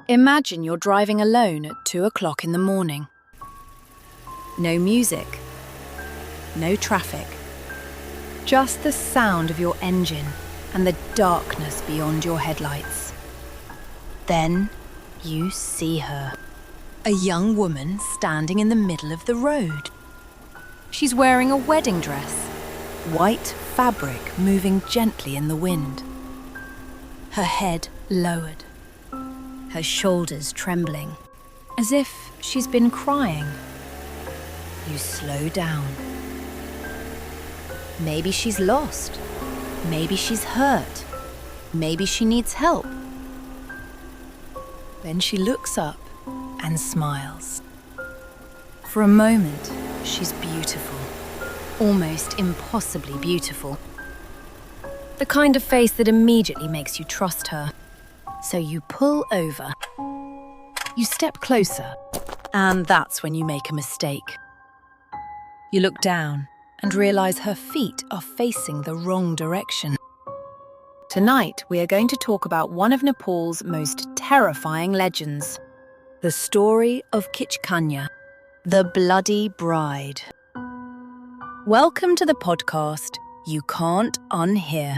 Imagine you're driving alone at 2 o'clock in the morning. No music, no traffic, just the sound of your engine and the darkness beyond your headlights. Then you see her, a young woman standing in the middle of the road. She's wearing a wedding dress, white fabric moving gently in the wind. Her head lowered, her shoulders trembling, as if she's been crying. You slow down. Maybe she's lost. Maybe she's hurt. Maybe she needs help. Then she looks up and smiles. For a moment, she's beautiful, almost impossibly beautiful. The kind of face that immediately makes you trust her. So you pull over. You step closer, and that's when you make a mistake. You look down and realize her feet are facing the wrong direction. Tonight, we are going to talk about one of Nepal's most terrifying legends, the story of Kichkanya, the Bloody Bride. Welcome to the podcast You Can't Unhear.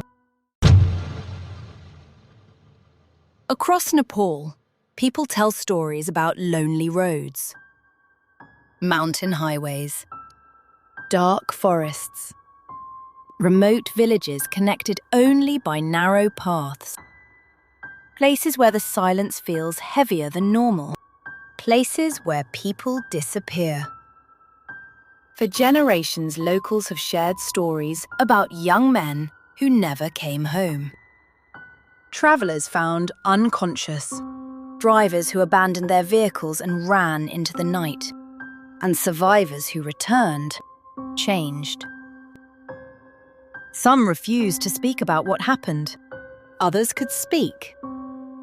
Across Nepal, people tell stories about lonely roads, mountain highways, dark forests, remote villages connected only by narrow paths, places where the silence feels heavier than normal, places where people disappear. For generations, locals have shared stories about young men who never came home. Travellers found unconscious, drivers who abandoned their vehicles and ran into the night, and survivors who returned, changed. Some refused to speak about what happened. Others could speak,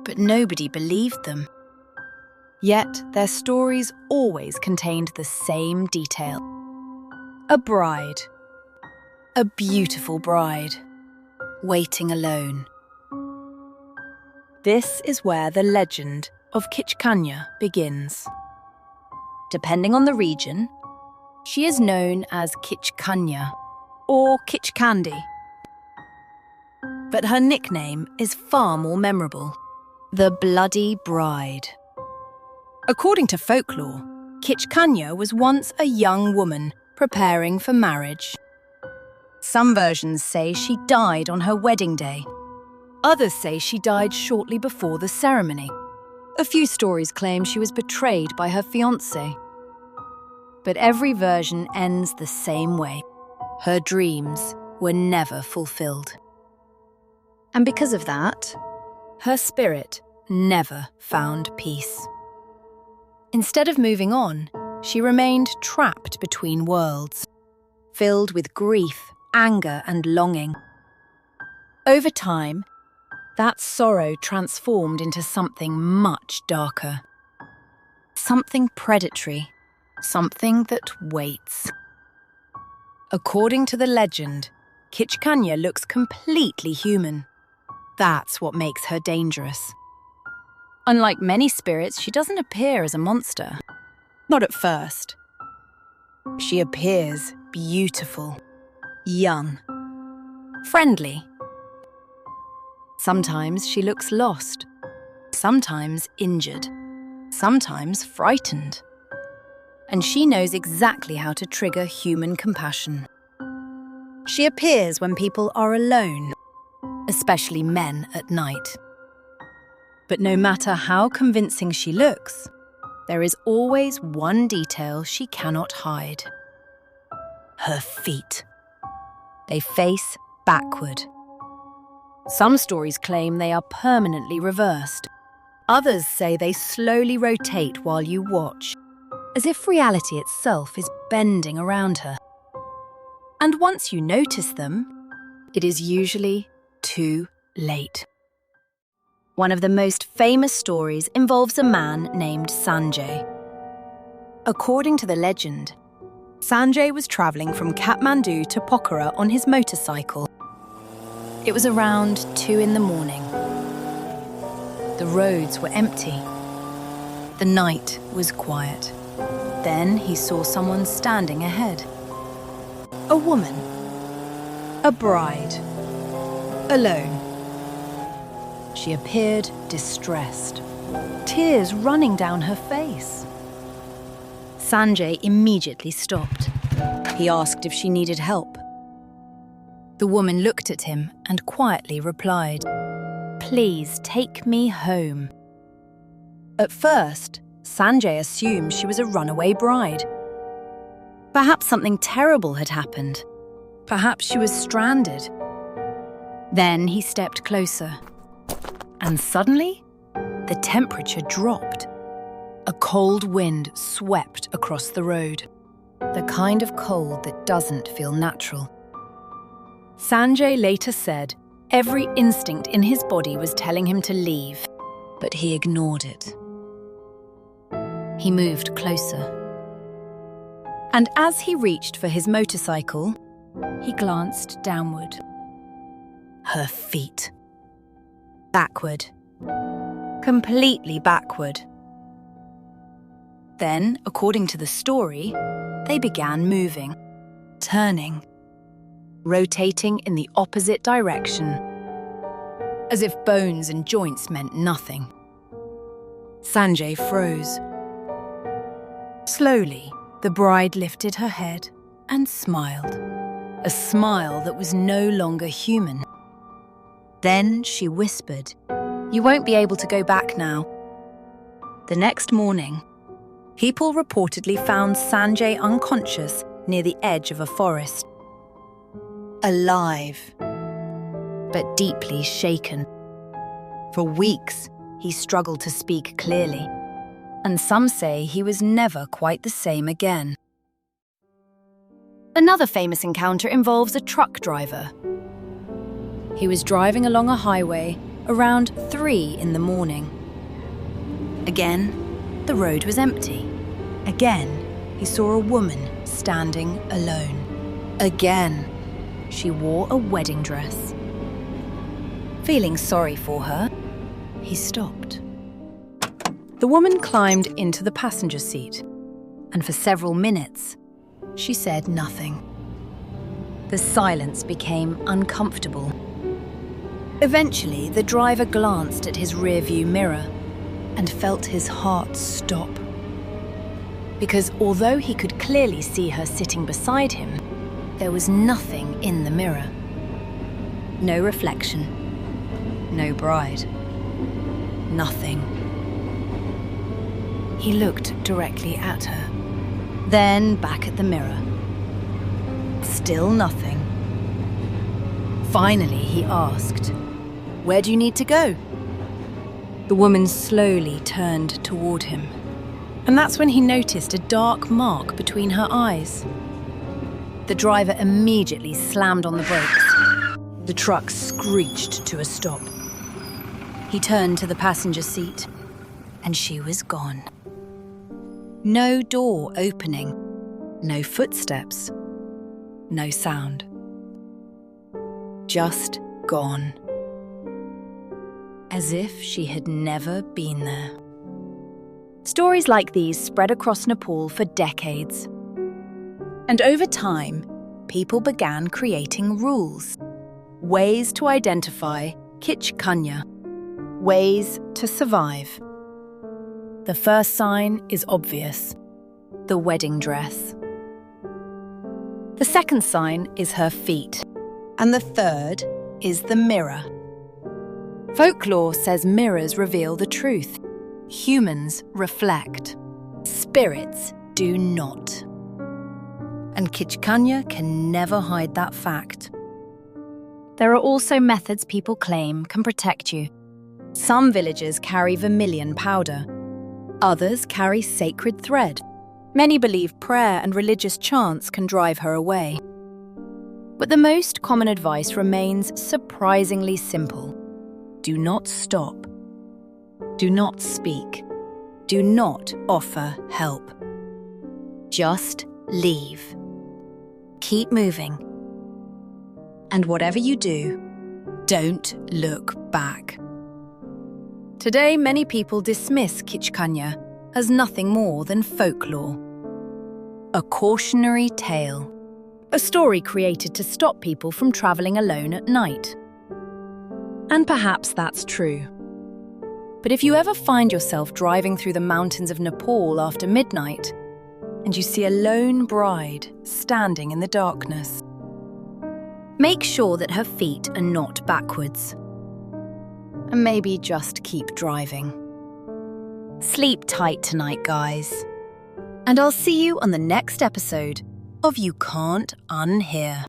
but nobody believed them. Yet their stories always contained the same detail. A bride. A beautiful bride. Waiting alone. This is where the legend of Kichkanya begins. Depending on the region, she is known as Kichkanya or Kichkandi. But her nickname is far more memorable, the Bloody Bride. According to folklore, Kichkanya was once a young woman preparing for marriage. Some versions say she died on her wedding day. Others say she died shortly before the ceremony. A few stories claim she was betrayed by her fiancé. But every version ends the same way. Her dreams were never fulfilled. And because of that, her spirit never found peace. Instead of moving on, she remained trapped between worlds, filled with grief, anger, and longing. Over time, that sorrow transformed into something much darker. Something predatory, something that waits. According to the legend, Kichkanya looks completely human. That's what makes her dangerous. Unlike many spirits, she doesn't appear as a monster. Not at first. She appears beautiful, young, friendly. Sometimes she looks lost, sometimes injured, sometimes frightened. And she knows exactly how to trigger human compassion. She appears when people are alone, especially men at night. But no matter how convincing she looks, there is always one detail she cannot hide. Her feet. They face backward. Some stories claim they are permanently reversed. Others say they slowly rotate while you watch, as if reality itself is bending around her. And once you notice them, it is usually too late. One of the most famous stories involves a man named Sanjay. According to the legend, Sanjay was travelling from Kathmandu to Pokhara on his motorcycle. It was around 2 in the morning. The roads were empty. The night was quiet. Then he saw someone standing ahead. A woman. A bride. Alone. She appeared distressed, tears running down her face. Sanjay immediately stopped. He asked if she needed help. The woman looked at him and quietly replied, "Please take me home." At first, Sanjay assumed she was a runaway bride. Perhaps something terrible had happened. Perhaps she was stranded. Then he stepped closer. And suddenly, the temperature dropped. A cold wind swept across the road. The kind of cold that doesn't feel natural. Sanjay later said every instinct in his body was telling him to leave, but he ignored it. He moved closer. And as he reached for his motorcycle, he glanced downward. Her feet. Backward. Completely backward. Then, according to the story, they began moving, turning, rotating in the opposite direction, as if bones and joints meant nothing. Sanjay froze. Slowly, the bride lifted her head and smiled, a smile that was no longer human. Then she whispered, "You won't be able to go back now." The next morning, people reportedly found Sanjay unconscious near the edge of a forest. Alive, but deeply shaken. For weeks, he struggled to speak clearly, and some say he was never quite the same again. Another famous encounter involves a truck driver. He was driving along a highway around 3 in the morning. Again, the road was empty. Again, he saw a woman standing alone. Again, she wore a wedding dress. Feeling sorry for her, he stopped. The woman climbed into the passenger seat, and for several minutes, she said nothing. The silence became uncomfortable. Eventually, the driver glanced at his rearview mirror and felt his heart stop. Because although he could clearly see her sitting beside him, there was nothing in the mirror. No reflection. No bride. Nothing. He looked directly at her, then back at the mirror. Still nothing. Finally, he asked, "Where do you need to go?" The woman slowly turned toward him, and that's when he noticed a dark mark between her eyes. The driver immediately slammed on the brakes. The truck screeched to a stop. He turned to the passenger seat, and she was gone. No door opening, no footsteps, no sound. Just gone. As if she had never been there. Stories like these spread across Nepal for decades. And over time, people began creating rules, ways to identify Kichkanya, ways to survive. The first sign is obvious, the wedding dress. The second sign is her feet, and the third is the mirror. Folklore says mirrors reveal the truth. Humans reflect. Spirits do not. And Kichkanya can never hide that fact. There are also methods people claim can protect you. Some villagers carry vermilion powder. Others carry sacred thread. Many believe prayer and religious chants can drive her away. But the most common advice remains surprisingly simple. Do not stop. Do not speak. Do not offer help. Just leave. Keep moving. And whatever you do, don't look back. Today, many people dismiss Kichkanya as nothing more than folklore. A cautionary tale. A story created to stop people from travelling alone at night. And perhaps that's true. But if you ever find yourself driving through the mountains of Nepal after midnight, and you see a lone bride standing in the darkness, make sure that her feet are not backwards. And maybe just keep driving. Sleep tight tonight, guys. And I'll see you on the next episode of You Can't Unhear.